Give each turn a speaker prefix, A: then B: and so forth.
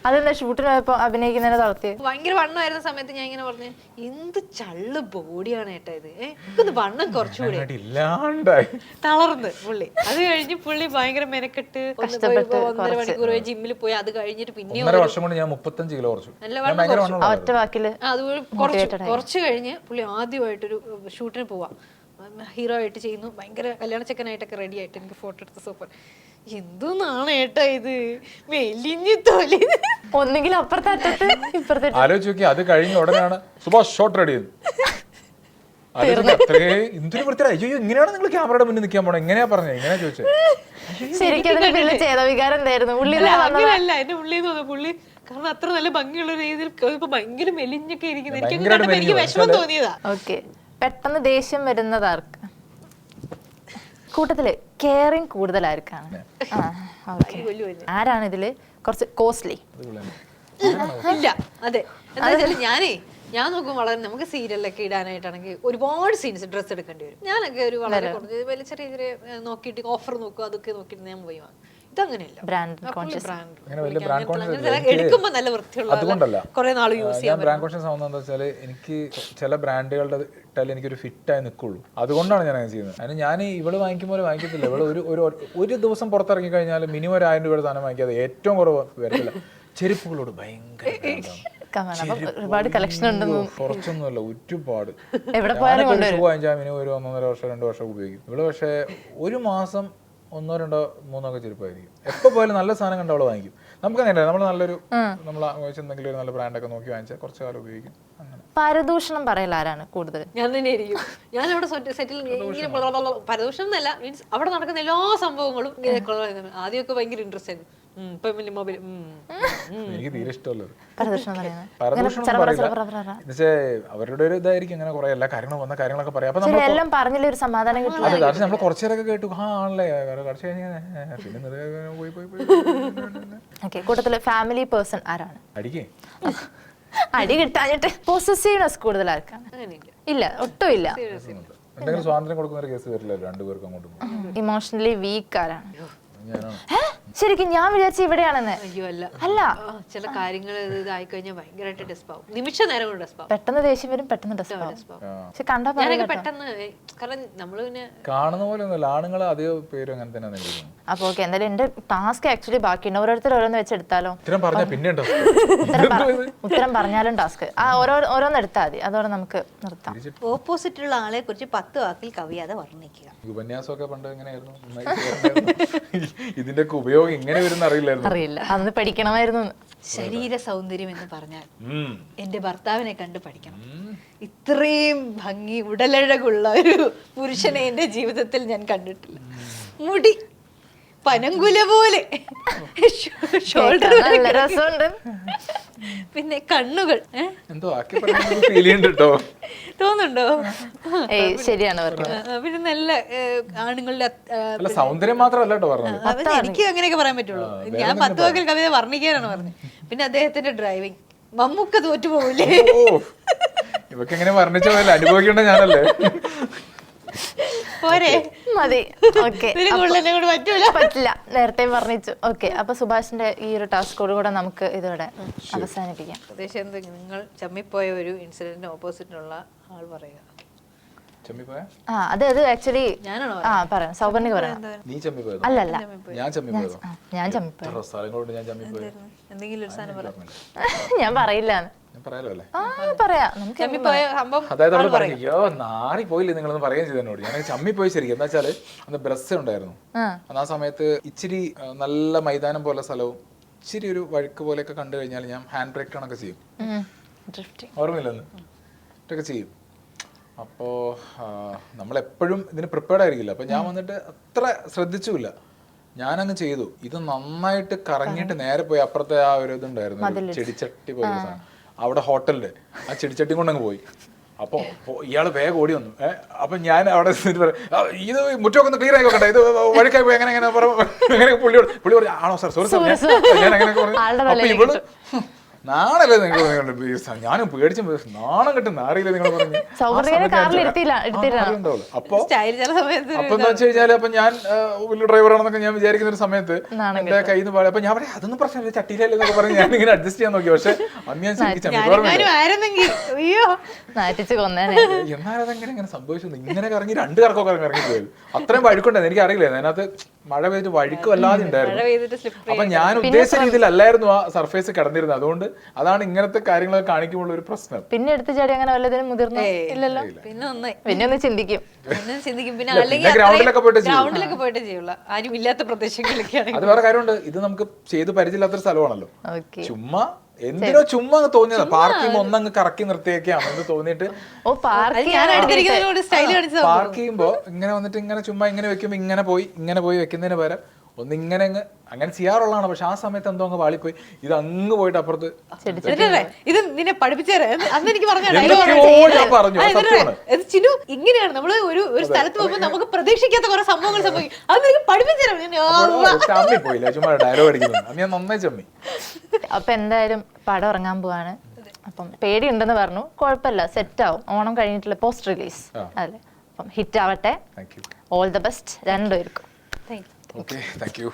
A: അതെന്താ ഷൂട്ടിന് പോയപ്പോ അഭിനയിക്കുന്നതിനെ തളർത്തി?
B: ഭയങ്കര വണ്ണമായിരുന്ന സമയത്ത് ഞാൻ ഇങ്ങനെ പറഞ്ഞു, എന്ത് ചള്ള് ബോഡിയാണ് ഏട്ടാ ഇത്, എനിക്കൊന്ന് വണ്ണം കുറച്ചുകൂടി. തളർന്ന് പുള്ളി. അത് കഴിഞ്ഞ് പുള്ളി ഭയങ്കര മെനക്കെട്ട് 1.5 മണിക്കൂർ ജിമ്മിൽ പോയി. അത് കഴിഞ്ഞിട്ട് പിന്നെ
C: ഞാൻ 35 കിലോ കുറച്ചു.
B: നല്ല വണ്ണം
A: ഒറ്റ വാക്കില്
B: അത് കുറച്ച് കഴിഞ്ഞ് പുള്ളി ആദ്യമായിട്ടൊരു ഷൂട്ടിന് പോവാ, ഹീറോ ആയിട്ട് ചെയ്യുന്നു, ഭയങ്കര കല്യാണ ചെക്കനായിട്ടൊക്കെ റെഡി ആയിട്ട് എനിക്ക് ഫോട്ടോ എടുത്ത സൂപ്പർ. എന്തൊന്നാണ് ഏട്ടാ ഇത്, മെലിഞ്ഞു തൊലി.
A: ഒന്നെങ്കിലും അപ്പുറത്തെ അറ്റത്ത് ഇപ്പുറത്തെ.
C: ആലോചിച്ച് നോക്കി, അത് കഴിഞ്ഞ ഉടനെയാണ് സുഭാഷ് ഷോട്ട് റെഡി ചെയ്തു. എന്തൊരു വൃത്തിയാ, അയ്യോ ഇങ്ങനെയാണ് നിങ്ങൾ ക്യാമറയുടെ മുന്നിൽ നിൽക്കാൻ പോണേ, എങ്ങനെയാ പറഞ്ഞത്, എങ്ങനെയാ ചോദിച്ചത്?
A: ശരിക്കും ചേതവികാരം എന്തായിരുന്നു?
B: അങ്ങനെയല്ല, എന്റെ ഉള്ളിൽ തോന്നുന്നു പുള്ളി, കാരണം അത്ര നല്ല ഭംഗിയുള്ള രീതിയിൽ ഭയങ്കര മെലിഞ്ഞൊക്കെ ഇരിക്കുന്നത്. എനിക്ക് വിഷമം തോന്നിയതാ.
A: ഓക്കെ, പെട്ടെന്ന് ദേഷ്യം വരുന്നതാർക്ക്? കൂട്ടത്തില് കെയറിങ് കൂടുതലായിരിക്കാണ്. ആരാണ് ഇതില് കുറച്ച് കോസ്റ്റ്ലി?
B: ഇല്ല, അതെ. എന്താ വെച്ചാല് ഞാൻ നോക്കുമ്പോൾ വളരെ, നമുക്ക് സീരിയലൊക്കെ ഇടാനായിട്ടാണെങ്കിൽ ഒരുപാട് സീൻസ് ഡ്രസ്സ് എടുക്കേണ്ടി വരും. ഞാനൊക്കെ ഒരു വളരെ കുറച്ച് വലിയ ചെറിയ നോക്കിയിട്ട് ഓഫർ നോക്കുക, അതൊക്കെ നോക്കിയിട്ട് ഞാൻ പോയി വാങ്ങും. ഇതങ്ങനെയല്ല, എടുക്കുമ്പോ നല്ല വൃത്തിയുള്ള കുറെ നാൾ യൂസ് ചെയ്യാം.
C: ബ്രാൻഡ് കോൺഷ്യസ് ആവുന്നത് വെച്ചാൽ എനിക്ക് ചില ബ്രാൻഡുകളുടെ ഇട്ടാൽ എനിക്കൊരു ഫിറ്റായി നിൽക്കുള്ളൂ. അതുകൊണ്ടാണ് ഞാൻ അങ്ങനെ ചെയ്യുന്നത്. അതിന് ഞാൻ ഇവള് വാങ്ങിക്കുമ്പോൾ വാങ്ങിക്കത്തില്ല. ഇവള് ഒരു ദിവസം പുറത്തിറങ്ങി കഴിഞ്ഞാൽ മിനിമം 1000 രൂപയുടെ സാധനം വാങ്ങിക്കാതെ ഏറ്റവും കുറവ് വരത്തില്ല. ചെരുപ്പുകളോട് ഭയങ്കര
A: ഒരുപാട് കളക്ഷൻ ഉണ്ടെന്ന്.
C: കുറച്ചൊന്നുമല്ല, ഒരുപാട്.
A: ഷൂ
C: വാങ്ങിച്ചാൽ മിനിമം ഒരു 1.5 വർഷം 2 വർഷം ഉപയോഗിക്കും. ഇവള് പക്ഷേ ഒരു മാസം 1, 2, 3 ചെരുപ്പായിരിക്കും. എപ്പോൾ പോയാലും നല്ല സാധനം കണ്ട അവള് വാങ്ങിക്കും. നമുക്ക് അങ്ങനെ നമ്മൾ നല്ലൊരു നമ്മൾ എന്തെങ്കിലും ഒരു നല്ല ബ്രാൻഡൊക്കെ നോക്കി വാങ്ങിച്ചാൽ കുറച്ച് കാലം ഉപയോഗിക്കും. അങ്ങനെ
A: പരദൂഷണം പറയൽ ആരാണ് കൂടുതൽ?
B: ഞാൻ തന്നെ ആയിരിക്കും. ഞാൻ അവിടെ സെറ്റിൽ ഇങ്ങനെ പരദൂഷണം എന്നല്ല, മീൻസ് അവിടെ നടക്കുന്ന എല്ലാ സംഭവങ്ങളും ഇങ്ങനെ ആദ്യമൊക്കെ ഭയങ്കര ഇൻട്രസ്റ്റ് ആയിരുന്നു.
C: എനിക്ക് തീരെ ഇഷ്ടമല്ലത് അവരുടെ ഒരു ഇതായിരിക്കും. അങ്ങനെ കുറെ എല്ലാ കാര്യങ്ങളും വന്ന കാര്യങ്ങളൊക്കെ പറയാം. അപ്പൊ നമ്മൾ കുറച്ചു നേരമൊക്കെ കേട്ടു, ആ ആണല്ലേ കുറച്ച് കഴിഞ്ഞാൽ പിന്നെ പോയി.
A: കൂട്ടത്തില് ഫാമിലി പേഴ്സൺ ആരാണ്?
C: അടിക്കേ
A: അടി കിട്ടാഞ്ഞിട്ട് പോസസീവ്നെസ് കൂടുതലായിരിക്കാണ്? ഇല്ല, ഒട്ടും ഇല്ല.
C: എന്തെങ്കിലും സ്വാതന്ത്ര്യം കൊടുക്കുന്ന ഒരു കേസ് വരില്ല രണ്ടുപേർക്കും അങ്ങോട്ടും.
A: ഇമോഷണലി വീക്ക് ആരാണ്? ശരിക്കും ഞാൻ വിചാരിച്ച ഇവിടെയാണെന്ന്.
B: അയ്യോ അല്ല,
A: അല്ല,
B: ചില കാര്യങ്ങൾ ഇതായി കഴിഞ്ഞാൽ ഭയങ്കരമായിട്ട് ഡെസ്പാവും. നിമിഷ നേരം കൊണ്ട് ഡെസ്പാവും.
A: പെട്ടെന്ന് ദേഷ്യം വരും, പെട്ടെന്ന് ഡെസ്പാവും. പക്ഷെ കണ്ടാ
B: പെട്ടെന്ന്, കാരണം നമ്മള് പിന്നെ
C: കാണുന്ന പോലെ ഒന്നുമല്ല, ആണുങ്ങൾ അധികം പേരും അങ്ങനെ തന്നെ.
A: അപ്പൊ ഓക്കെ, എന്തായാലും എന്റെ ടാസ്ക് ആക്ച്വലി ബാക്കിയുണ്ട്. ഓരോരുത്തർ ഓരോന്ന് വെച്ചെടുത്താലോ? ഉത്തരം പറഞ്ഞാലും ടാസ്ക് ഓരോന്ന് എടുത്താൽ മതി. അതോടെ നമുക്ക് നിർത്താം.
B: ഓപ്പോസിറ്റുള്ള ആളെ കുറിച്ച് 10 വാക്കിൽ കവിയാതെ വർണ്ണിക്കുക.
C: ഉപന്യാസമൊക്കെ പണ്ട് എങ്ങനെയായിരുന്നു? ഇതിന്റെ ഉപയോഗം ഇങ്ങനെ വരുന്ന
A: അറിയില്ല, അന്ന് പഠിക്കണമായിരുന്നു.
B: ശരീര സൗന്ദര്യം എന്ന് പറഞ്ഞാൽ എന്റെ ഭർത്താവിനെ കണ്ട് പഠിക്കണം. ഇത്രയും ഭംഗി ഉടലഴകുള്ള ഒരു പുരുഷനെ എന്റെ ജീവിതത്തിൽ ഞാൻ കണ്ടിട്ടില്ല. മുടി പനങ്കുല പോലെ, ഷോൾഡർ, പിന്നെ കണ്ണുകൾ തോന്നുന്നുണ്ടോ?
A: ശരിയാണ്.
B: പിന്നെ നല്ല ആണുങ്ങളുടെ
C: സൗന്ദര്യം മാത്രമല്ല,
B: എനിക്ക് അങ്ങനെയൊക്കെ പറയാൻ പറ്റുള്ളൂ. ഞാൻ 10 വാക്കിൽ കവിത വർണ്ണിക്കാനാണ് പറഞ്ഞത്. പിന്നെ അദ്ദേഹത്തിന്റെ ഡ്രൈവിംഗ്, മമ്മൂക്ക തോറ്റുപോകില്ലേ?
C: ഇവക്ക് എങ്ങനെ വർണ്ണിച്ച പോലെ അനുഭവിക്കേണ്ട ഞാനല്ലേ?
B: പോരെ,
A: മതി. ഓക്കെ, പറ്റില്ല, നേരത്തെ വർണ്ണിച്ചു. ഓക്കെ, അപ്പൊ സുഭാഷിന്റെ ഈ ഒരു ടാസ്കോട് കൂടെ നമുക്ക് ഇതോടെ അവസാനിപ്പിക്കാം.
B: ഉദ്ദേശം നിങ്ങൾ ചമ്മിപ്പോയ ഒരു ഇൻസിഡന്റ് ഓപ്പോസിറ്റിനുള്ള ആൾ പറയുക.
A: അത് ആക്ച്വലി പറയാം, സൗകര്യ പറയാം. അല്ലല്ല, ഞാൻ ഞാൻ പറയില്ല.
C: നാറി പോയില്ലേ നിങ്ങളൊന്ന് പറയുകയും ചെയ്തോട്. ഞാൻ ചമ്മിപ്പോയി ശരിക്കും. എന്താ വെച്ചാല് അന്ന് ബ്രസ് ഉണ്ടായിരുന്നു. ആ സമയത്ത് ഇച്ചിരി നല്ല മൈതാനം പോലെ സ്ഥലവും ഇച്ചിരി ഒരു വഴുക്ക് പോലെയൊക്കെ കണ്ടു കഴിഞ്ഞാൽ ഞാൻ ഹാൻഡ് ബ്രേക്ക് ടേണൊക്കെ ചെയ്യും. ഓർമ്മയില്ലെന്ന് ഇതൊക്കെ ചെയ്യും. അപ്പോൾ നമ്മളെപ്പോഴും ഇതിന് പ്രിപ്പയർഡ് ആയിരിക്കില്ല. അപ്പം ഞാൻ വന്നിട്ട് അത്ര ശ്രദ്ധിച്ചില്ല, ഞാനങ്ങ് ചെയ്തു. ഇത് നന്നായിട്ട് കറങ്ങിയിട്ട് നേരെ പോയി അപ്പുറത്തെ ആ ഒരു ഇതുണ്ടായിരുന്നു, ചെടിച്ചട്ടി പോലെ സാധനം, അവിടെ ഹോട്ടലിന്റെ ആ ചെടിച്ചട്ടി കൊണ്ടങ്ങ് പോയി. അപ്പോൾ ഇയാൾ വേഗം ഓടി വന്നു. അപ്പം ഞാൻ അവിടെ ഇത് മുറ്റമൊക്കെ ഒന്ന് ക്ലിയർ ആയി നോക്കട്ടെ, ഇത് വഴുക്കായി പോയി എങ്ങനെ പുള്ളി പറഞ്ഞു ആണോ സാർ, സോറി സാർ, ഞാൻ അങ്ങനെയൊക്കെ പറഞ്ഞു. അപ്പോൾ ഇവള് നാണല്ലേ നിങ്ങൾ ഞാനും പേടിച്ചും നാണം കെട്ട് നാറിയില്ലേ നിങ്ങൾ പറഞ്ഞു അപ്പൊ
B: സ്റ്റൈൽ ചില സമയത്ത്
C: അപ്പൊ എന്താ വെച്ച് കഴിഞ്ഞാല് അപ്പൊ ഞാൻ വലിയ ഡ്രൈവറാണെന്നൊക്കെ ഞാൻ വിചാരിക്കുന്ന ഒരു സമയത്ത് എന്റെ കയ്യിൽ നിന്ന് പാടി അപ്പൊ ഞാൻ പറയാം അതൊന്നും പ്രശ്നമില്ല ചട്ടിയിലല്ലേ എന്നൊക്കെ പറഞ്ഞ് ഞാൻ ഇങ്ങനെ അഡ്ജസ്റ്റ് ചെയ്യാൻ നോക്കി പക്ഷെ അന്ന് ഞാൻ എന്നാലും അതെങ്ങനെ ഇങ്ങനെ സംഭവിച്ചു ഇങ്ങനെ കറങ്ങി 2 കറക്കൊക്കെ ഇറങ്ങി പോയത് അത്രയും വഴുക്കുണ്ടായിരുന്നു എനിക്ക് അറിയില്ല അതിനകത്ത് മഴ പെയ്തിട്ട് വഴുക്ക് വല്ലാതെ ഉണ്ടായിരുന്നു അപ്പൊ ഞാൻ ഉദ്ദേശിച്ച രീതിയിലല്ലായിരുന്നു ആ സർഫേസ് കിടന്നിരുന്നത് അതുകൊണ്ട് അതാണ് ഇങ്ങനത്തെ കാര്യങ്ങളൊക്കെ കാണിക്കുമ്പോൾ ഒരു പ്രശ്നം
A: പിന്നെ എടുത്ത് ചാടി അങ്ങനെ വല്ലതിനും മുതിർന്നു ഇല്ലല്ലോ പിന്നെ ഒന്ന് ചിന്തിക്കും
B: പിന്നെ
C: പിന്നെ ഗ്രൗണ്ടിലൊക്കെ
B: പോയിട്ട് ചെയ്യുള്ളൂ ആരും ഇല്ലാത്ത പ്രദേശങ്ങളിലൊക്കെയാണ്
C: അത് വേറെ കാര്യമുണ്ട് ഇത് നമുക്ക് ചെയ്ത് പരിചയമില്ലാത്തൊരു സ്ഥലമാണല്ലോ ചുമ്മാ എന്തിനോ ചുമ്മാ അങ്ങ് തോന്നിയതാ പാർക്ക് ചെയ്യുമ്പോ ഒന്നങ്ങ് കറക്കി നിർത്തിയൊക്കെയാണ് എന്ന് തോന്നിയിട്ട് പാർക്ക് ചെയ്യുമ്പോ ഇങ്ങനെ വന്നിട്ട് ഇങ്ങനെ ചുമ്മാ ഇങ്ങനെ വെക്കുമ്പോ ഇങ്ങനെ പോയി വെക്കുന്നതിന് പകരം ഒന്നിങ്ങനെ അങ്ങ് അങ്ങനെ ചെയ്യാറുള്ളതാണ് പക്ഷെ ആ സമയത്ത് എന്തോ അങ്ങ് വാളിപ്പോയി ഇത് അങ്ങ് പോയിട്ട് അപ്പുറത്ത്
B: ഇത് നിന്നെ പഠിപ്പിച്ചേരാ അന്ന് എനിക്ക് ചിനു ഇങ്ങനെയാണ് നമ്മള് ഒരു സ്ഥലത്ത് പോകുമ്പോൾ നമുക്ക് പ്രതീക്ഷിക്കാത്ത കുറെ സംഭവങ്ങൾ സംഭവിക്കും അത് നിനക്ക്
C: ചമ്മി പോയില്ല ചുമ്മാ ഡയലോഗ് അടിക്കുന്നു അന്ന് ഞാൻ നന്നായി ചമ്മി.
A: അപ്പൊ എന്തായാലും പടം ഇറങ്ങാൻ പോവാണ് അപ്പം പേടിയുണ്ടെന്ന് പറഞ്ഞു കുഴപ്പമില്ല സെറ്റ് ആവും ഓണം കഴിഞ്ഞിട്ടുള്ള പോസ്റ്റ് റിലീസ് അല്ലേ അപ്പം ഹിറ്റ് ആവട്ടെ ഓൾ ദ ബെസ്റ്റ് രണ്ടുപേർക്കും
C: Okay, thank you.